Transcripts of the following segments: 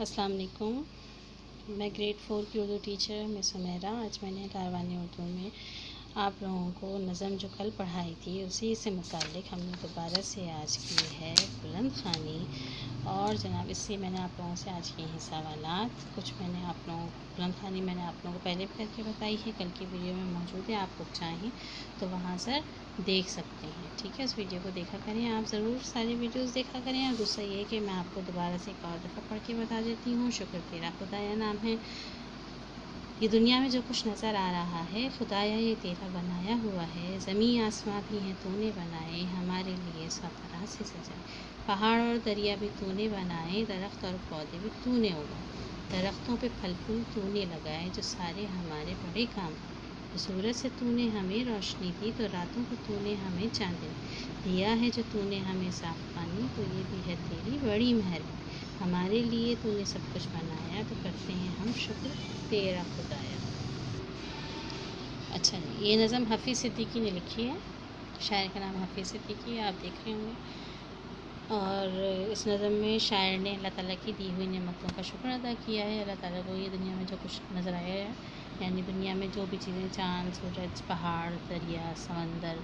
السلام علیکم، میں گریڈ 4 کی اردو ٹیچر مس حمیرہ۔ آج میں نے کاروانی اردو میں آپ لوگوں کو نظم جو کل پڑھائی تھی اسی سے متعلق ہم نے دوبارہ سے آج کی ہے بلند خوانی، اور جناب اس سے میں نے آپ لوگوں سے آج کیے ہیں سوالات۔ کچھ میں نے آپ لوگوں کو بلند خوانی میں نے آپ لوگوں کو پہلے بھی کر کے بتائی ہے، کل کی ویڈیو میں موجود ہے، آپ لوگ چاہیں تو وہاں سے دیکھ سکتے ہیں، ٹھیک ہے۔ اس ویڈیو کو دیکھا کریں، آپ ضرور ساری ویڈیوز دیکھا کریں۔ اور دوسرا یہ کہ میں آپ کو دوبارہ سے ایک اور دفعہ پڑھ کے بتا دیتی ہوں۔ شکر تیرا خدایا نام ہے۔ یہ دنیا میں جو کچھ نظر آ رہا ہے خدایا یہ تیرا بنایا ہوا ہے، زمین آسماں بھی ہیں تو نے بنائے، ہمارے لیے سب طرح سے سجائے، پہاڑ اور دریا بھی تو نے بنائے، درخت اور پودے بھی تو نے اگائے، درختوں پہ پھل پھول تو نے لگائے، جو سارے ہمارے بڑے کام آئے، سورج سے تو نے ہمیں روشنی دی، تو راتوں کو تو نے ہمیں چاندنی دیا ہے، جو تو نے ہمیں صاف پانی، تو یہ بھی ہے تیری بڑی مہربانی، ہمارے لیے تو نے سب کچھ بنایا، تو کرتے ہیں ہم شکر تیرا خدایا۔ اچھا جی، یہ نظم حفیظ صدیقی نے لکھی ہے، شاعر کا نام حفیظ صدیقی ہے، آپ دیکھ رہے ہوں گے۔ اور اس نظم میں شاعر نے اللہ تعالیٰ کی دی ہوئی نعمتوں کا شکر ادا کیا ہے۔ اللہ تعالیٰ کو یہ دنیا میں جو کچھ نظر آیا ہے، یعنی دنیا میں جو بھی چیزیں، چاند، سورج، پہاڑ، دریا، سمندر،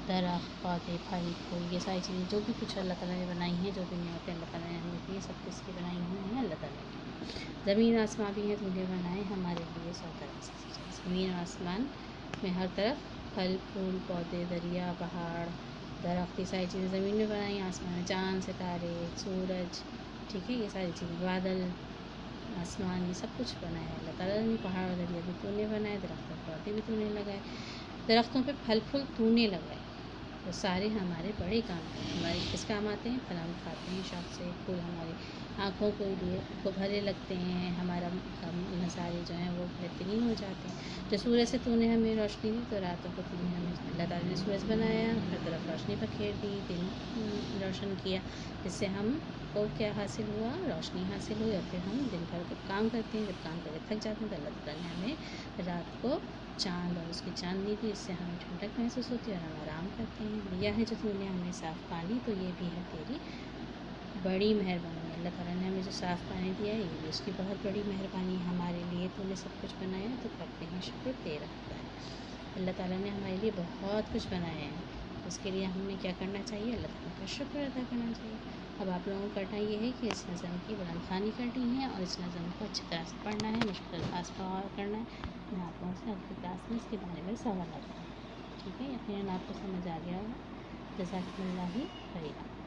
درخت، پودے، پھل پھول، یہ ساری چیزیں جو بھی کچھ اللہ تعالیٰ نے بنائی ہیں، جو بھی نعمتیں اللہ تعالیٰ نے ہمیں دی ہیں، سب کس کی بنائی ہوئی ہیں؟ اللہ تعالیٰ کی۔ زمین آسمان بھی ہیں تو نے بنائے، ہمارے لیے سو طرح سے سجائے۔ زمین آسمان میں ہر طرف پھل پھول، پودے، دریا، پہاڑ، درخت، یہ ساری چیزیں زمین میں بنائی، آسمان میں چاند، ستارے، سورج، ٹھیک ہے، یہ ساری چیزیں، بادل، آسمان، یہ سب کچھ بنایا ہے اللہ تعالیٰ نے۔ پہاڑ اور دریا بھی تو نے بنائے، درخت اور پودے بھی تو نے لگائے، درختوں پہ پھل پھول تو نے لگائے، وہ سارے ہمارے بڑے کام ہیں۔ ہمارے کس کام آتے ہیں؟ پھل ہم کھاتے ہیں شوق سے، پھول ہماری آنکھوں کے لیے کو بھلے لگتے ہیں، ہمارا نظارے جو ہیں وہ بہترین ہو جاتے ہیں۔ جو سورج سے تو نے ہمیں روشنی دی، تو راتوں کو تو نے ہمیں، اللہ تعالیٰ نے سورج بنایا، ہر طرف روشنی بکھیر دی، دن روشن کیا، جس سے ہم کو کیا حاصل ہوا؟ روشنی حاصل ہوئی، اور پھر ہم دن بھر جب کام کرتے ہیں، جب کام کر کے تھک جاتے ہیں، تو اللہ تعالیٰ نے ہمیں رات کو چاند اور اس کی چاندنی دی، اس سے ہمیں ٹھنڈک محسوس ہوتی ہے اور ہم آرام کرتے ہیں۔ دیا ہے جو تو نے ہمیں صاف پانی، تو یہ بھی ہے تیری بڑی مہربانی، اللہ تعالیٰ نے ہمیں جو صاف پانی دیا ہے یہ بھی اس کی بہت بڑی مہربانی، ہمارے لیے تو نے سب کچھ بنایا، تو کرتے ہیں شکر تیرا خدایا۔ اللہ تعالیٰ نے ہمارے لیے بہت کچھ بنایا ہے، اس کے لیے ہم نے کیا کرنا چاہیے؟ اللہ تعالیٰ کا شکر ادا کرنا چاہیے۔ اب آپ لوگوں کو کرنا یہ ہے کہ اس نظم کی بلند خوانی کرنی ہے، اور اس نظم کو اچھی طرح سے پڑھنا ہے، مشکل الفاظ پر غور کرنا ہے۔ میں آپ لوگوں سے اگلی کلاس میں اس کے بارے میں سوالات کروں گی، ٹھیک ہے؟ یقیناً آپ کو سمجھ آ گیا ہوگا۔ جزاکم اللہ خیرا۔